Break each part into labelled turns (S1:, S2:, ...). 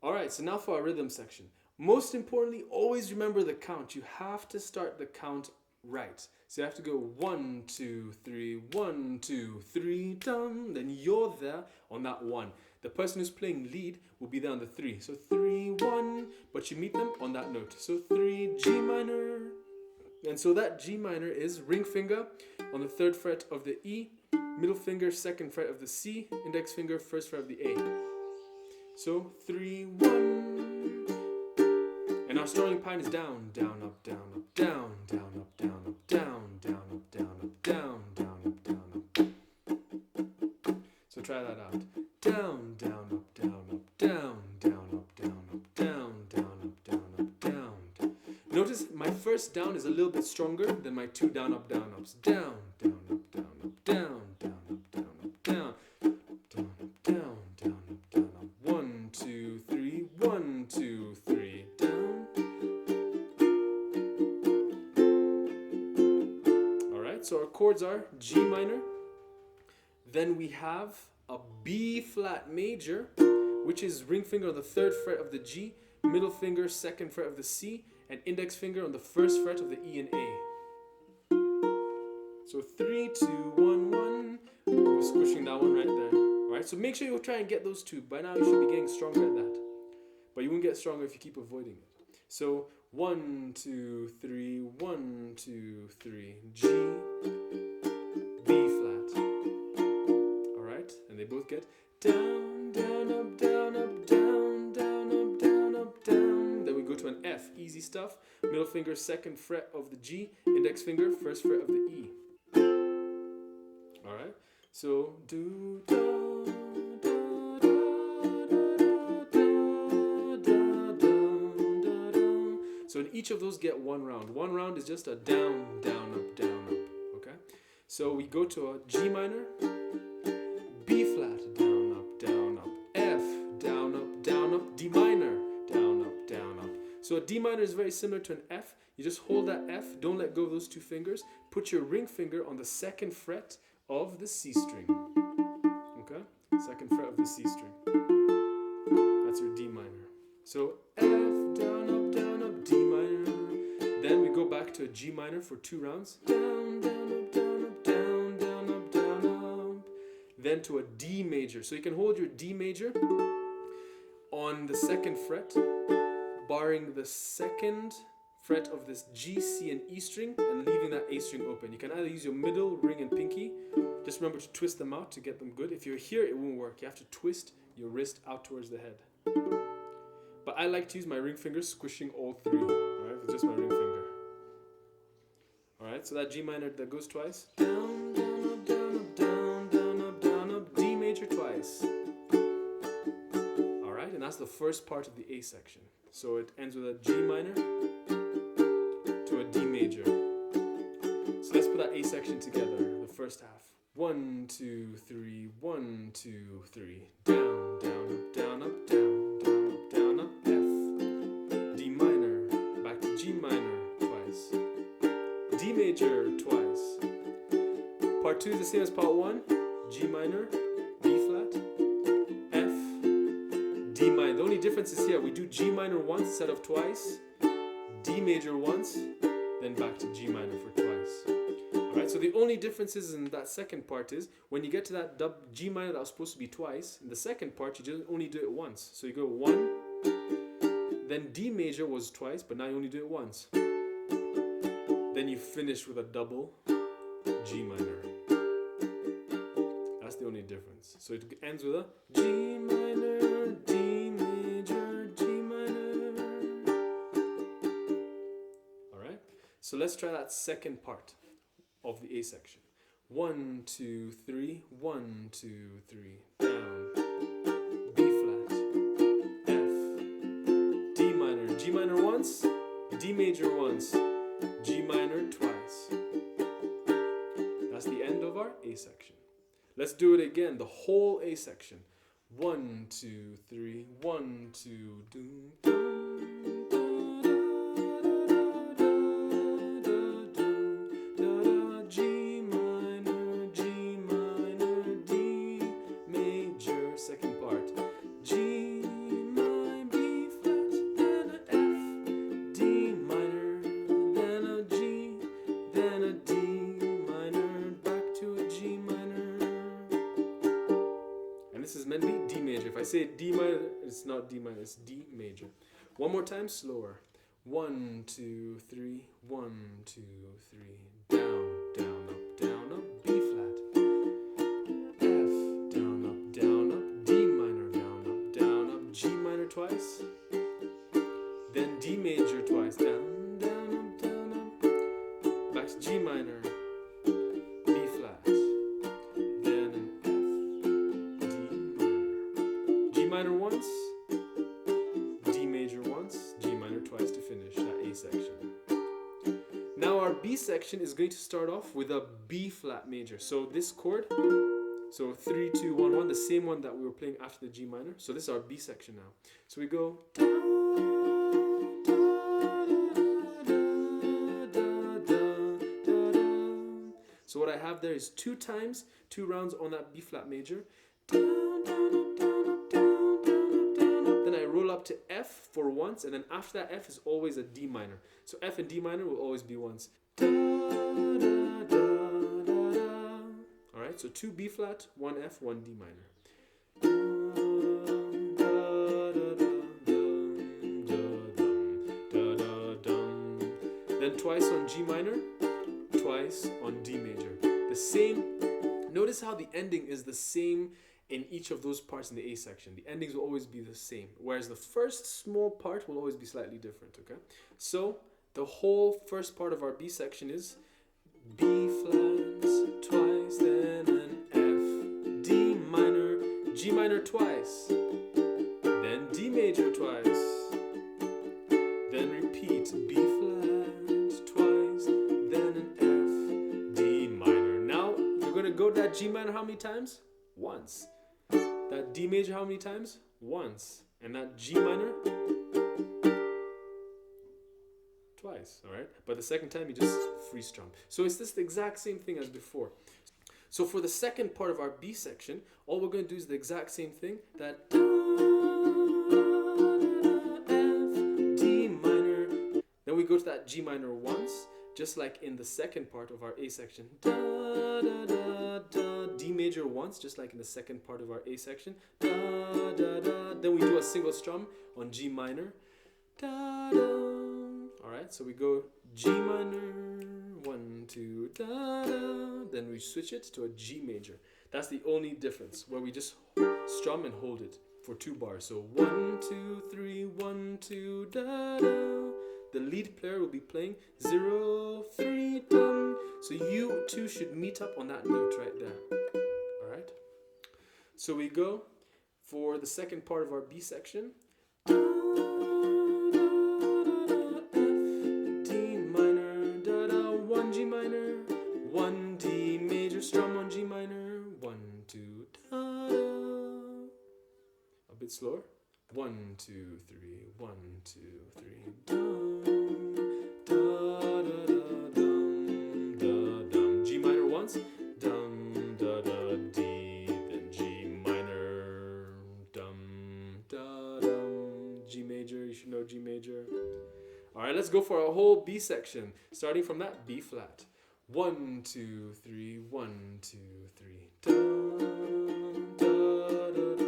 S1: All right, so now for our rhythm section. Most importantly, always remember the count. You have to start the count right. So you have to go 1, 2, 3, 1, 2, 3, dum. Then you're there on that 1. The person who's playing lead will be there on the 3. So 3, 1, but you meet them on that note. So 3, G minor. And so that G minor is ring finger on the 3rd fret of the E, middle finger 2nd fret of the C, index finger 1st fret of the A. So 3, 1. And our starting pattern is down, down, up, down, up, down, down, up, down, up, down, down, up, down, up, down, down, up, down, up. So try that out. Down, down, up, down, up, down, down, up, down, up, down, down, up, down, up, down. Notice my first down is a little bit stronger than my 2 down, up, down, ups. Down, down, up, down, up, down, down, up, down, up, down, down, up, down, down, up, down, up. 1, 2, 3, 1, 2, 3, down. All right, so our chords are G minor. Then we have a B flat major, which is ring finger on the 3rd fret of the G, middle finger 2nd fret of the C, and index finger on the 1st fret of the E and A. So 3, 2, 1, 1. We're squishing that one right there. Alright, so make sure you try and get those two. By now you should be getting stronger at that. But you won't get stronger if you keep avoiding it. So 1, 2, 3, 1, 2, 3, G, B flat. Alright, and they both get down, down, up, down, up, down, down, up, down, up, down. Then we go to an F, easy stuff. Middle finger 2nd fret of the G, index finger 1st fret of the E. Alright, so do, da, da, da, da, da, da, da. So in each of those get one round. One round is just a down, down, up, down, up. Okay? So we go to a G minor, B flat, down, up, F, down, up, D minor, down, up. So a D minor is very similar to an F. You just hold that F, don't let go of those two fingers. Put your ring finger on the 2nd fret of the C string. Okay? 2nd fret of the C string. That's your D minor. So F, down, up, D minor. Then we go back to a G minor for 2 rounds. Down, up, down, up, down, down, up, down, up. Then to a D major. So you can hold your D major on the 2nd fret, barring the 2nd fret of this G, C, and E string, and leaving that A string open. You can either use your middle, ring, and pinky. Just remember to twist them out to get them good. If you're here, it won't work. You have to twist your wrist out towards the head. But I like to use my ring finger squishing all 3. Alright, it's just my ring finger. Alright, so that G minor that goes twice. Down, up, down, up, down, down, up, D major twice. Alright, and that's the first part of the A section. So it ends with a G minor to a D major. So let's put that A section together, the first half. 1, 2, 3, 1, 2, 3. Down, up, down, up, down, down, up, F. D minor, back to G minor twice. D major twice. Part 2 is the same as part 1. G minor, B flat, F, D minor. The only difference is here, we do G minor once instead of twice, D major once, then back to G minor for twice. Alright, so the only differences in that second part is when you get to that G minor that was supposed to be twice, in the second part you just only do it once. So you go 1, then D major was twice, but now you only do it once. Then you finish with a double G minor. That's the only difference. So it ends with a G minor, D major, G minor. Alright, so let's try that second part of the A section. 1, 2, 3, 1, 2, 3, down, B flat, F, D minor, G minor once, D major once, G minor twice. That's the end of our A section. Let's do it again, the whole A section. 1, 2, 3, 1, 2, do. Second part. G, my, B, this is meant to be D major. If I say D minor, it's not D minor, it's D major. One more time, slower. 1, 2, 3, 1, 2, 3, down, down, up, B flat. F, down, up, D minor, down, up, G minor twice. Then D major twice, down, up. Back to G minor, B flat. Then an F, D minor. G minor once, D major once, G minor twice to finish that A section. Now our B section is going to start off with a B flat major. So this chord, so 3, 2, 1, 1, the same one that we were playing after the G minor. So this is our B section now. So we go. So what I have there is 2 times, 2 rounds on that B flat major. Down, down, up, down, up, down, down, up, down, up. Then I roll up to F for once, and then after that F is always a D minor. So F and D minor will always be once. Alright, so 2 B flat, 1 F, 1 D minor. Then twice on G minor, twice on D major. The same, notice how the ending is the same in each of those parts in the A section. The endings will always be the same, whereas the first small part will always be slightly different, okay? So the whole first part of our B section is B flat twice, then an F, D minor, G minor twice, then D major twice, then repeat B flat twice, then an F, D minor. Now you're going to go to that G minor how many times? Once. That D major how many times? Once. And that G minor? Twice, all right? But the second time you just free strum. So it's just the exact same thing as before. So for the second part of our B section, all we're going to do is the exact same thing. That F, D minor. Then we go to that G minor once, just like in the second part of our A section. Da, da, da, da. D major once, just like in the second part of our A section. Da, da, da. Then we do a single strum on G minor. Da, da. Alright, so we go G minor, 1, 2, da, da. Then we switch it to a G major. That's the only difference, where we just strum and hold it for 2 bars. So 1, 2, 3, 1, 2, da, da. The lead player will be playing 0, 3, dum. So you two should meet up on that note right there. Alright? So we go for the second part of our B section. F, D minor, da da, 1 G minor, 1 D major, strum on G minor, 1, 2, da da. A bit slower. 1, 2, 3, 1, 2, 3, dum, da da da dum, da dum. G minor once, dum da da D, then G minor, dum da dum. G major, you should know G major. All right, let's go for our whole B section, starting from that B flat. 1, 2, 3, 1, 2, 3, dum da da da.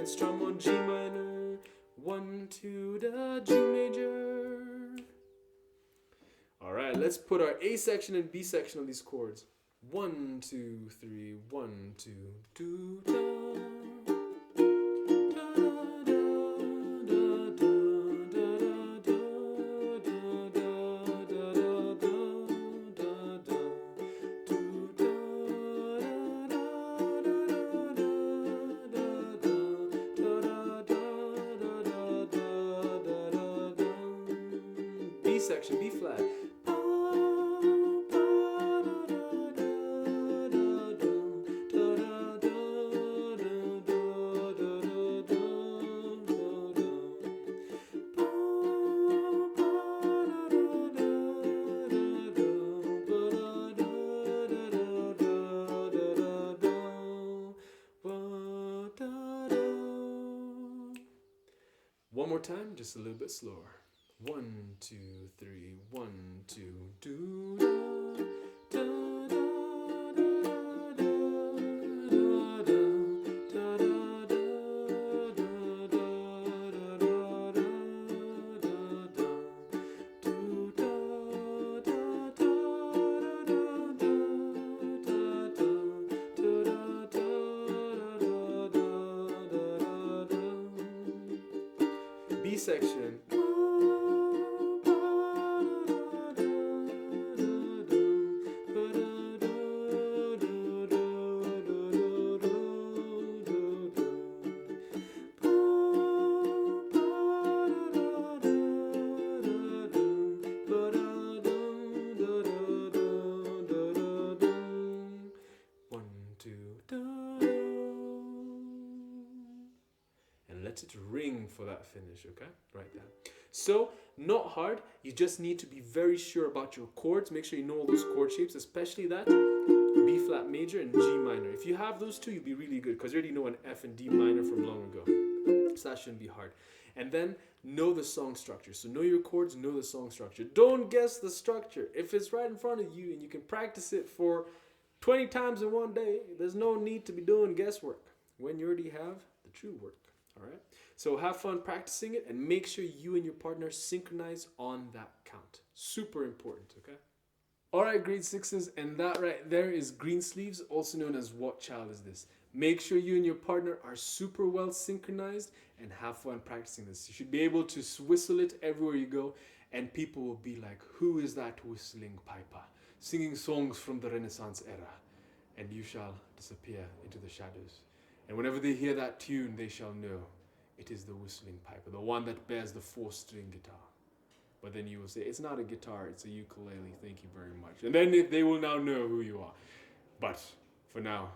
S1: Strum on G minor, 1, 2, da, G major. All right, let's put our A section and B section on these chords. 1, 2, 3, 1, 2, do, da. B section, B flat. more time, just a little bit slower. 1, 2, 3, 1, 2, do da da B section. And let it ring for that finish, okay? Right there. So, not hard. You just need to be very sure about your chords. Make sure you know all those chord shapes, especially that B flat major and G minor. If you have those two, you'll be really good because you already know an F and D minor from long ago. So that shouldn't be hard. And then know the song structure. So know your chords, know the song structure. Don't guess the structure. If it's right in front of you and you can practice it for 20 times in one day, there's no need to be doing guesswork when you already have the true work. All right. So have fun practicing it and make sure you and your partner synchronize on that count. Super important. Okay. All right, grade sixes, and that right there is Greensleeves, also known as What Child Is This? Make sure you and your partner are super well synchronized and have fun practicing this. You should be able to whistle it everywhere you go, and people will be like, who is that whistling piper, singing songs from the Renaissance era? And you shall disappear into the shadows. And whenever they hear that tune, they shall know it is the whistling piper, the one that bears the 4-string guitar. But then you will say, it's not a guitar, it's a ukulele, thank you very much. And then they will now know who you are. But for now,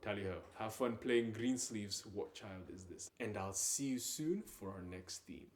S1: tally-ho, have fun playing Greensleeves, What Child Is This? And I'll see you soon for our next theme.